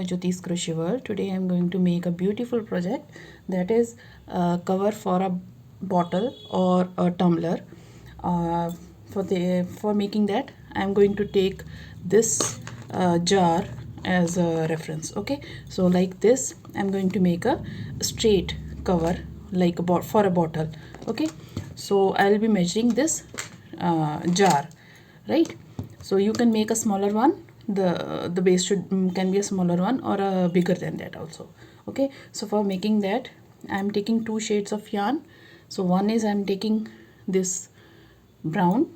Amarjyoti's Crochet World. Today I am going to make a beautiful project, that is a cover for a bottle or a tumbler. For making that, I am going to take this jar as a reference. Okay, so like this I am going to make a straight cover like for a bottle. Okay, so I will be measuring this jar, right? So you can make a smaller one. The base should can be a smaller one or a bigger than that also. Okay, so for making that, I am taking two shades of yarn. So one is I am taking this brown,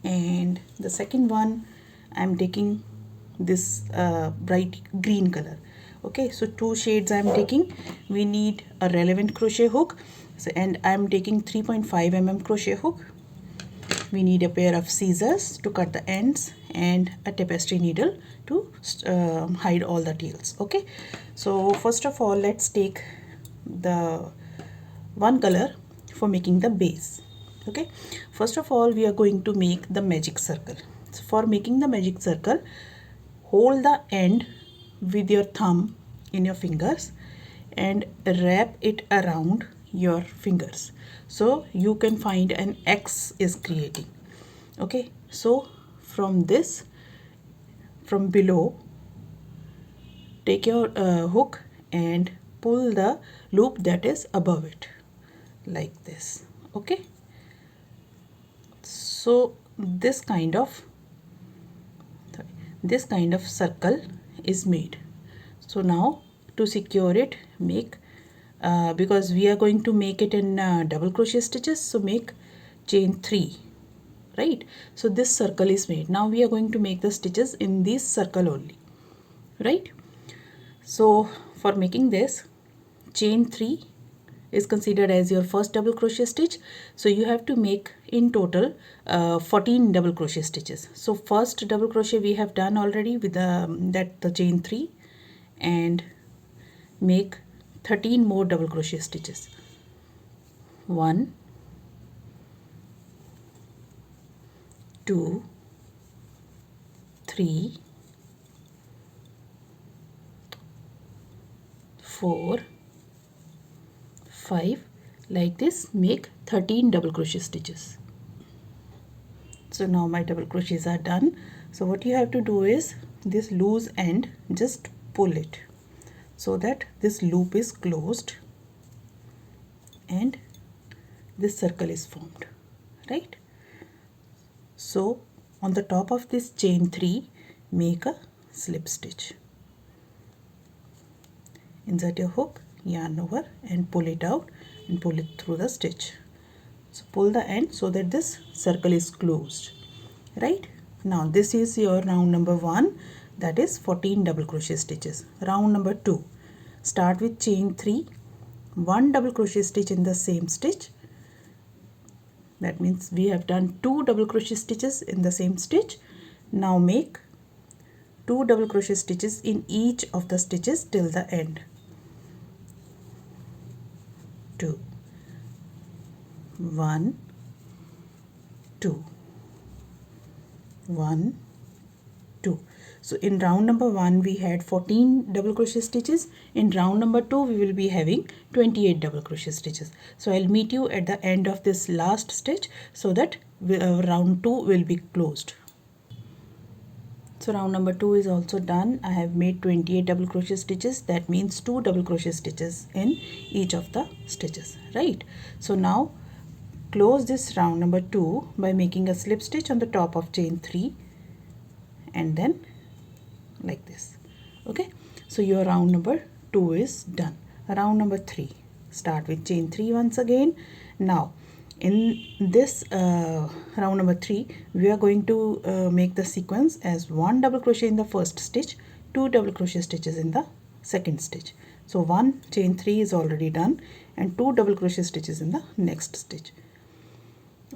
and the second one I am taking this bright green color. Okay, so two shades I am taking. We need a relevant crochet hook, and I am taking 3.5 mm crochet hook. We need a pair of scissors to cut the ends and a tapestry needle to hide all the tails. Okay, so first of all, let's take the one color for making the base. Okay, first of all, we are going to make the magic circle. So for making the magic circle, hold the end with your thumb in your fingers and wrap it around your fingers, so you can find an X is creating. Okay, so from below, take your hook and pull the loop that is above it like this. Okay, so this kind of circle is made. So now to secure it, make because we are going to make it in double crochet stitches, so make chain 3, right? So this circle is made. Now we are going to make the stitches in this circle only, right? So for making this, chain 3 is considered as your first double crochet stitch, so you have to make in total 14 double crochet stitches. So first double crochet we have done already with the chain 3, and make 13 more double crochet stitches. 1, 2, 3, 4, 5, like this. Make 13 double crochet stitches. So now my double crochets are done. So what you have to do is, this loose end, just pull it so that this loop is closed and this circle is formed, right? So on the top of this chain 3, make a slip stitch. Insert your hook, yarn over and pull it out and pull it through the stitch. So pull the end so that this circle is closed, right? Now this is your round number 1, that is 14 double crochet stitches. Round number 2, start with chain 3, 1 double crochet stitch in the same stitch. That means we have done 2 double crochet stitches in the same stitch. Now make 2 double crochet stitches in each of the stitches till the end. 2, 1, 2, 1, 2. So in round number 1 we had 14 double crochet stitches. In round number 2 we will be having 28 double crochet stitches. So I'll meet you at the end of this last stitch, so that round 2 will be closed. So round number 2 is also done. I have made 28 double crochet stitches. That means 2 double crochet stitches in each of the stitches, right? So now close this round number 2 by making a slip stitch on the top of chain 3, and then like this. Okay, so your round number 2 is done. Round number 3, start with chain 3 once again. Now in this round number 3, we are going to make the sequence as 1 double crochet in the first stitch, 2 double crochet stitches in the second stitch. So 1 chain 3 is already done, and 2 double crochet stitches in the next stitch.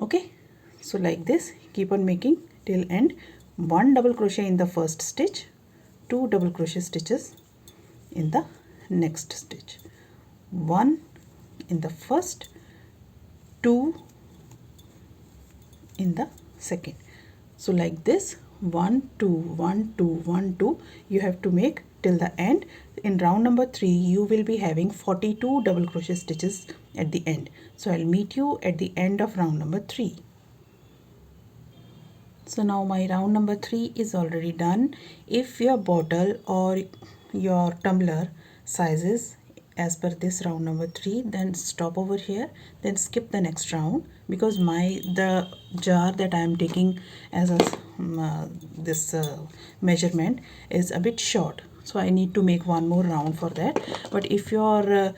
Okay, so like this, keep on making till end. 1 double crochet in the first stitch, 2 double crochet stitches in the next stitch, 1 in the first, 2 in the second. So like this, 1 2 1 2 1 2, you have to make till the end. In round number 3 you will be having 42 double crochet stitches at the end. So I'll meet you at the end of round number 3. So now my round number 3 is already done. If your bottle or your tumbler sizes as per this round number 3, then stop over here, then skip the next round, because the jar that I am taking as a this measurement is a bit short, so I need to make one more round for that. But if your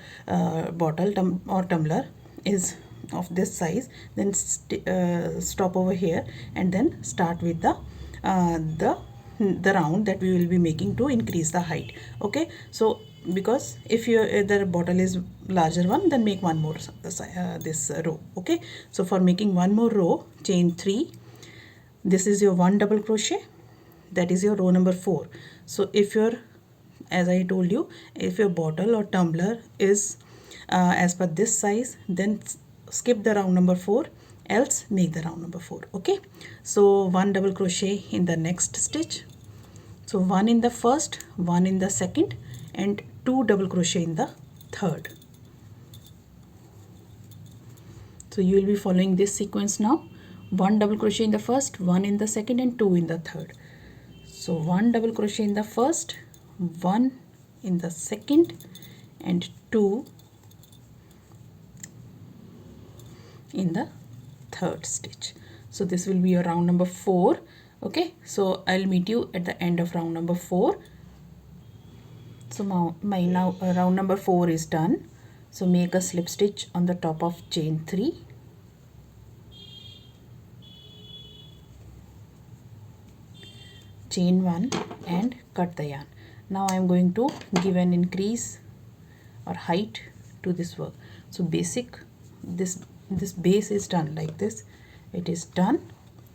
bottle or tumbler is of this size, then stop over here and then start with the round that we will be making to increase the height. Okay, so because if your the bottle is larger one, then make one more this row. Okay, so for making one more row, chain 3. This is your 1 double crochet, that is your row number 4. So if your, as I told you, if your bottle or tumbler is as per this size, then skip the round number 4, else make the round number 4. Okay, so 1 double crochet in the next stitch, so 1 in the first, 1 in the second, and 2 double crochet in the third. So you will be following this sequence now. 1 double crochet in the first, 1 in the second, and 2 in the third. So 1 double crochet in the first, 1 in the second, and 2 in the third stitch. So this will be your round number 4. Okay, so I'll meet you at the end of round number 4. So now my round number 4 is done. So make a slip stitch on the top of chain 3. Chain 1 and cut the yarn. Now I am going to give an increase or height to this work. So basic, this base is done like this, it is done.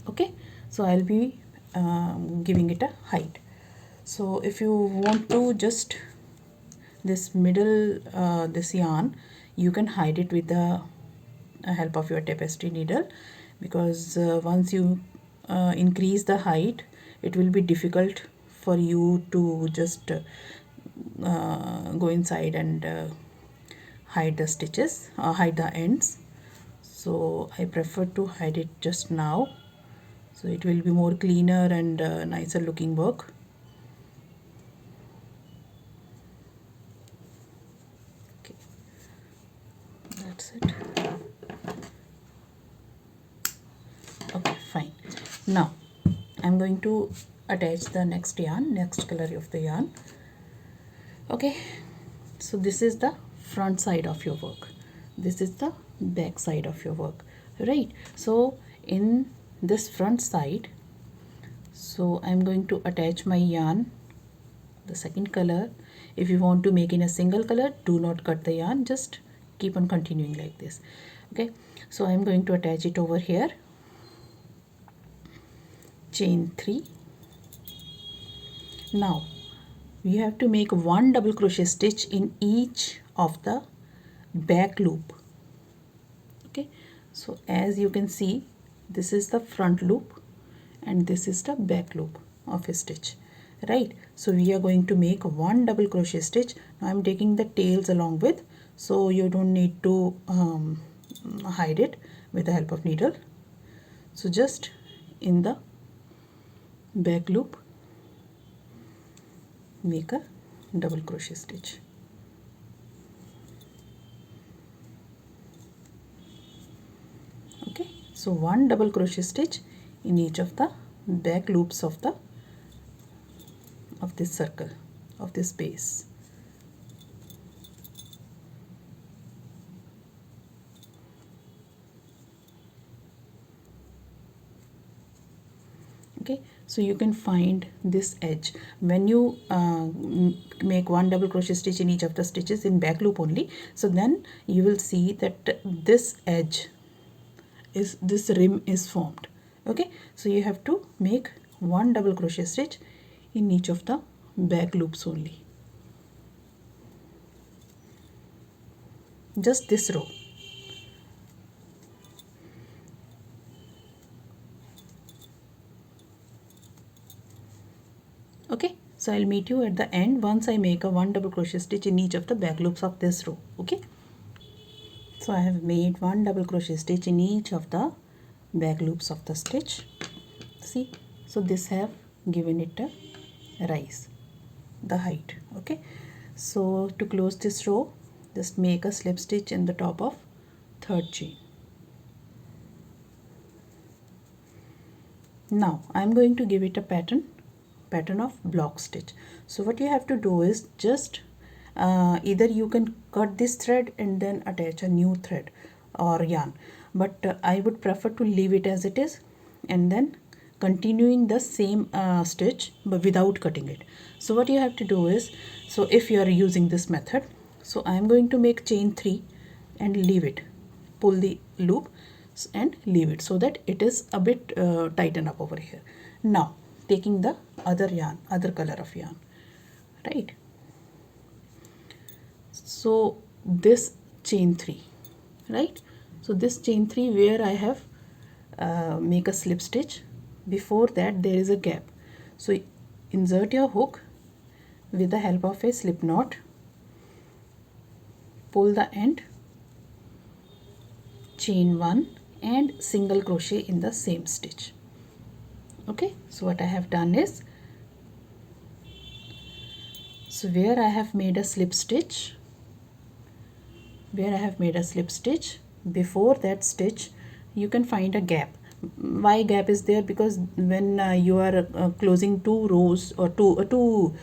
Okay, so I'll be giving it a height. So if you want to just this middle this yarn, you can hide it with the help of your tapestry needle, because once you increase the height, it will be difficult for you to just go inside and hide the stitches or hide the ends. So I prefer to hide it just now, so it will be more cleaner and nicer looking work. Okay, that's it. Okay, fine. Now I'm going to attach the next yarn, next color of the yarn. Okay, so this is the front side of your work, this is the back side of your work, right? So in this front side, so I'm going to attach my yarn, the second color. If you want to make in a single color, do not cut the yarn, just keep on continuing like this. Okay, so I'm going to attach it over here. Chain 3. Now we have to make 1 double crochet stitch in each of the back loop. Okay, so as you can see, this is the front loop and this is the back loop of a stitch, right? So we are going to make 1 double crochet stitch. Now I'm taking the tails along with, so you don't need to hide it with the help of needle. So just in the back loop, make a double crochet stitch. Okay, so 1 double crochet stitch in each of the back loops of this circle, of this base. Okay, so you can find this edge when you make 1 double crochet stitch in each of the stitches in back loop only. So then you will see that this edge is, this rim is formed. Okay, so you have to make 1 double crochet stitch in each of the back loops only, just this row. Okay, so So I'll meet you at the end once I make a 1 double crochet stitch in each of the back loops of this row. Okay, so I have made 1 double crochet stitch in each of the back loops of the stitch. See, so this have given it a rise, the height. Okay, so to close this row, just make a slip stitch in the top of third chain. Now I'm going to give it a pattern of block stitch. So what you have to do is just either you can cut this thread and then attach a new thread or yarn, but I would prefer to leave it as it is and then continuing the same stitch but without cutting it. So what you have to do is, so if you are using this method, so I am going to make chain 3 and leave it, pull the loop and leave it so that it is a bit tighten up over here. Now taking the other yarn, other color of yarn, right? So this chain 3, right? So this chain 3 where I have make a slip stitch, before that there is a gap. So insert your hook with the help of a slip knot, pull the end, chain 1 and single crochet in the same stitch. Okay, so what I have done is, so where I have made a slip stitch, before that stitch you can find a gap. Why gap is there? Because when you are closing two rows or two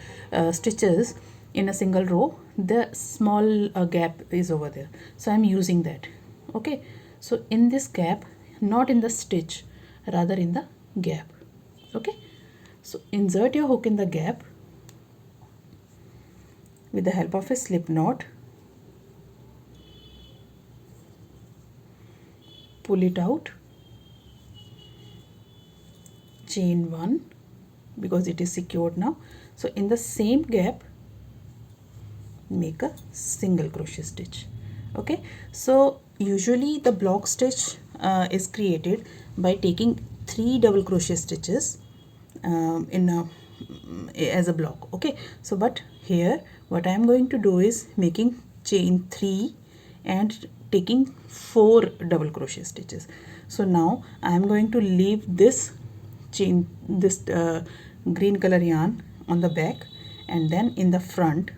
stitches in a single row, the small gap is over there, so I'm using that. Okay, so in this gap, not in the stitch, rather in the gap. Okay, so insert your hook in the gap with the help of a slip knot, pull it out, chain 1 because it is secured now. So in the same gap make a single crochet stitch. Okay, so usually the block stitch is created by taking 3 double crochet stitches as a block. Okay, so but here what I am going to do is making chain 3 and taking 4 double crochet stitches. So now I am going to leave this chain, this green color yarn on the back, and then in the front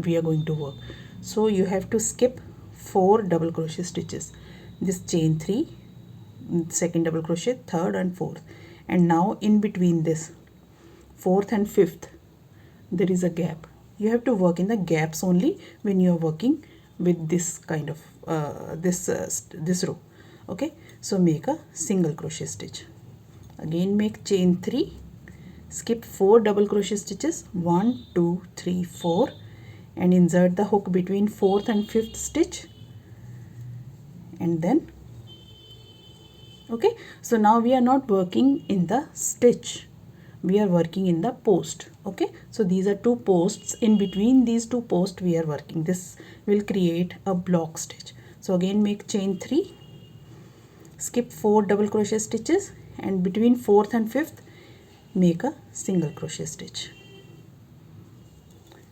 we are going to work. So you have to skip 4 double crochet stitches, this chain 3, second double crochet, third and fourth, and now in between this fourth and fifth there is a gap. You have to work in the gaps only when you are working with this kind of this row. Okay, so make a single crochet stitch, again make chain 3, skip 4 double crochet stitches, 1 2 3 4, and insert the hook between 4th and 5th stitch, and then okay, so now we are not working in the stitch, we are working in the post. Okay, so these are 2 posts, in between these 2 posts we are working. This will create a block stitch. So again make chain 3, skip 4 double crochet stitches, and between 4th and 5th make a single crochet stitch,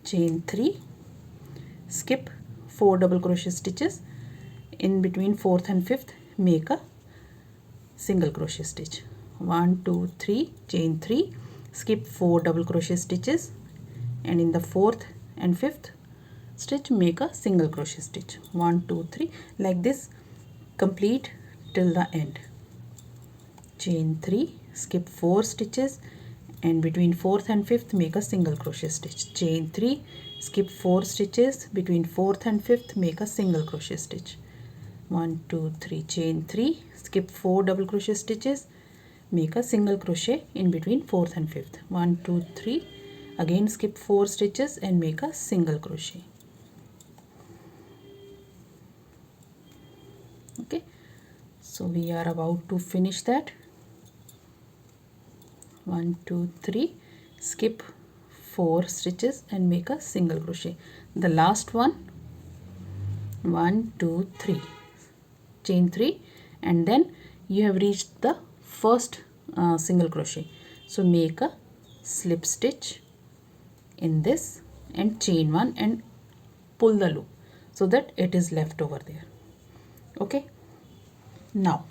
chain 3, skip 4 double crochet stitches, in between 4th and 5th make a single crochet stitch, 1 2 3, chain 3, skip 4 double crochet stitches, and in the 4th and 5th stitch make a single crochet stitch, 1 2 3, like this complete till the end, chain 3, skip 4 stitches, and between 4th and 5th make a single crochet stitch, chain 3, skip 4 stitches, between 4th and 5th make a single crochet stitch, 1 2 3, chain 3, skip 4 double crochet stitches, make a single crochet in between 4th and 5th, 1 2 3, again skip 4 stitches and make a single crochet. Okay, so we are about to finish that. 1 2 3, skip 4 stitches and make a single crochet. The last one, 1 2 3, chain 3, and then you have reached the first single crochet. So make a slip stitch in this and chain one and pull the loop so that it is left over there. Okay, now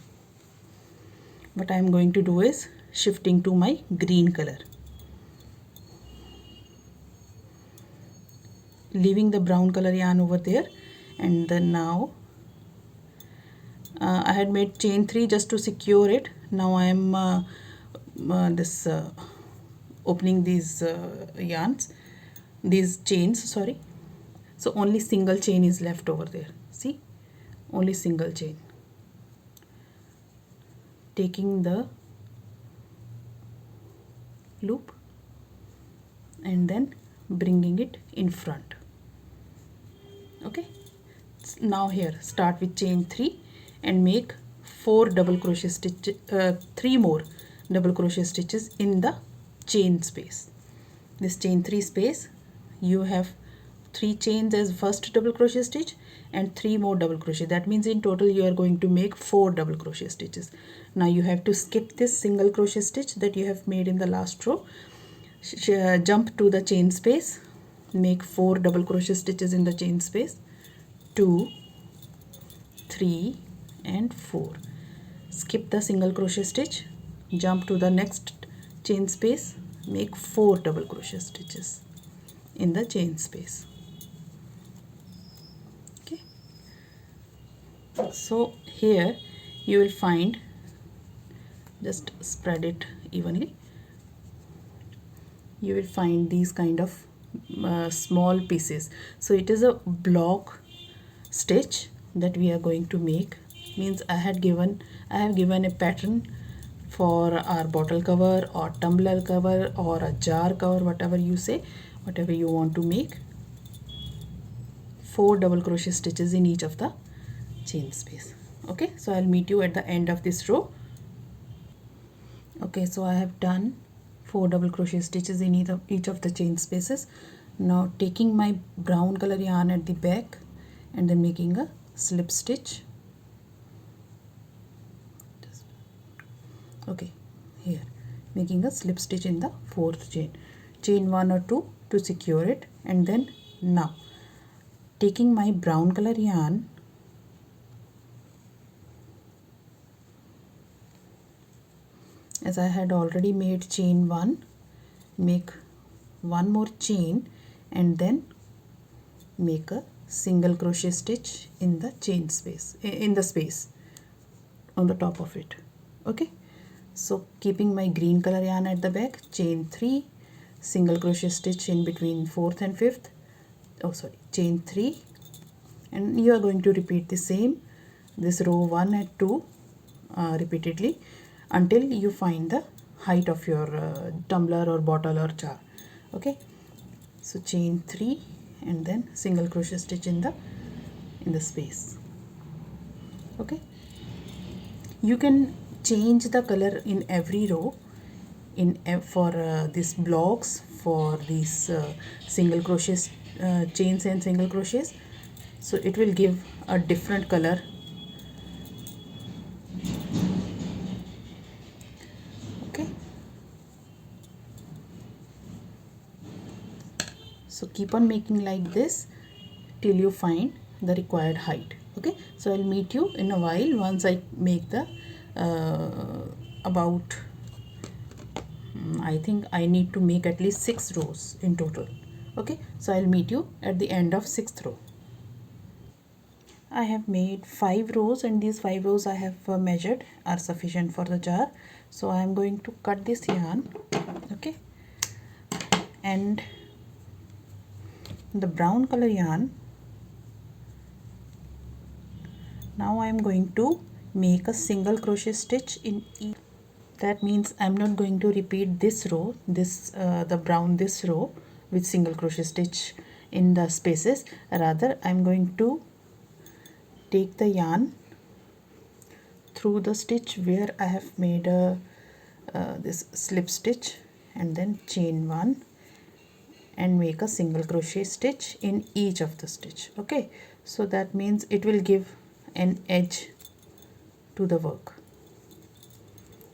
what I am going to do is shifting to my green color, leaving the brown color yarn over there, and then now I had made chain 3 just to secure it. Now I am opening these yarns, these chains, sorry. So only single chain is left over there. See, only single chain. Taking the loop and then bringing it in front. Okay, now here start with chain 3 and make 4 double crochet stitches, 3 more double crochet stitches in the chain space. This chain 3 space, you have 3 chains as first double crochet stitch and 3 more double crochet. That means in total you are going to make 4 double crochet stitches. Now you have to skip this single crochet stitch that you have made in the last row, jump to the chain space, make 4 double crochet stitches in the chain space, 2, 3 and 4. Skip the single crochet stitch, jump to the next chain space, make 4 double crochet stitches in the chain space. Okay, so here you will find, just spread it evenly, you will find these kind of small pieces. So it is a block stitch that we are going to make. Means I have given a pattern for our bottle cover or tumbler cover or a jar cover, whatever you say, whatever you want to make. 4 double crochet stitches in each of the chain space. Okay, so I'll meet you at the end of this row. Okay, so I have done 4 double crochet stitches in each of the chain spaces. Now taking my brown color yarn at the back and then making a slip stitch. Okay, here making a slip stitch in the 4th chain, chain 1 or 2 to secure it, and then now taking my brown color yarn, as I had already made chain 1, make 1 more chain and then make a single crochet stitch in the chain space, in the space on the top of it. Okay, so keeping my green color yarn at the back, chain 3, single crochet stitch in between 4th and 5th, chain 3, and you are going to repeat the same, this row 1 and 2 repeatedly until you find the height of your tumbler or bottle or jar. Okay, so chain 3 and then single crochet stitch in the space. Okay, you can change the color in every row for these blocks, for these single crochets, chains and single crochets, so it will give a different color. Okay, so keep on making like this till you find the required height. Okay, so I'll meet you in a while once I make the about I think I need to make at least 6 rows in total. Okay, so I'll meet you at the end of 6th row. I have made 5 rows and these 5 rows I have measured are sufficient for the jar. So I am going to cut this yarn. Okay, and the brown color yarn, now I am going to make a single crochet stitch in each. That means I'm not going to repeat this row, this row with single crochet stitch in the spaces. Rather I'm going to take the yarn through the stitch where I have made a this slip stitch and then chain 1 and make a single crochet stitch in each of the stitch. Okay, so that means it will give an edge to the work.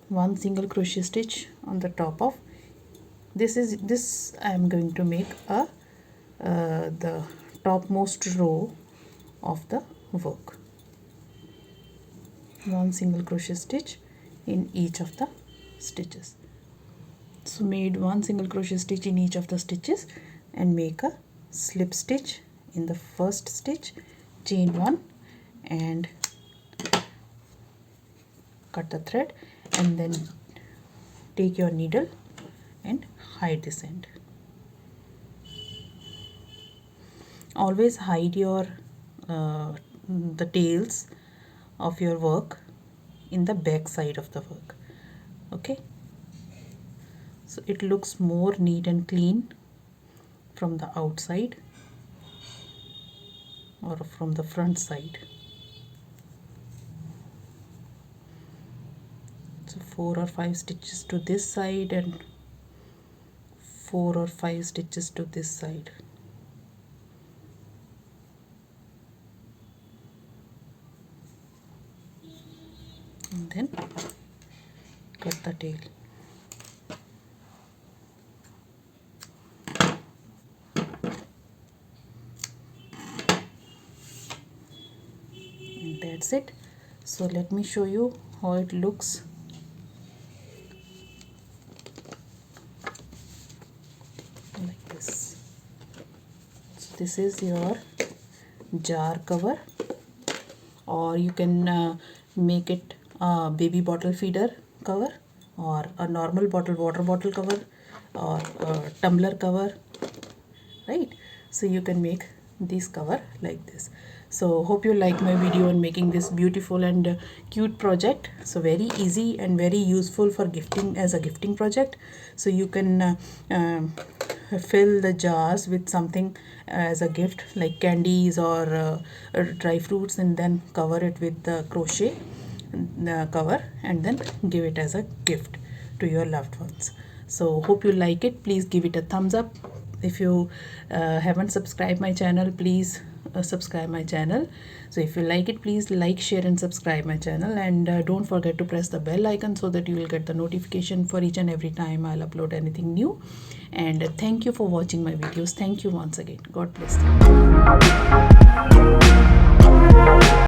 1 single crochet stitch on the top of this I am going to make a the topmost row of the work. One single crochet stitch in each of the stitches. So made one single crochet stitch in each of the stitches and make a slip stitch in the first stitch, chain one and cut the thread, and then take your needle and hide this end. Always hide your the tails of your work in the back side of the work. Okay, so it looks more neat and clean from the outside or from the front side. So 4 or 5 stitches to this side and 4 or 5 stitches to this side. And then cut the tail. And that's it. So let me show you how it looks. Like this. So this is your jar cover, or you can make it a baby bottle feeder cover, or a normal bottle water bottle cover, or a tumbler cover, right? So you can make this cover like this. So hope you like my video on making this beautiful and cute project. So very easy and very useful for gifting, as a gifting project. So you can fill the jars with something as a gift, like candies or dry fruits, and then cover it with the crochet cover and then give it as a gift to your loved ones. So hope you like it. Please give it a thumbs up. If you haven't subscribed my channel, please subscribe my channel. So if you like it, please like, share and subscribe my channel, and don't forget to press the bell icon so that you will get the notification for each and every time I'll upload anything new. And thank you for watching my videos. Thank you once again. God bless you.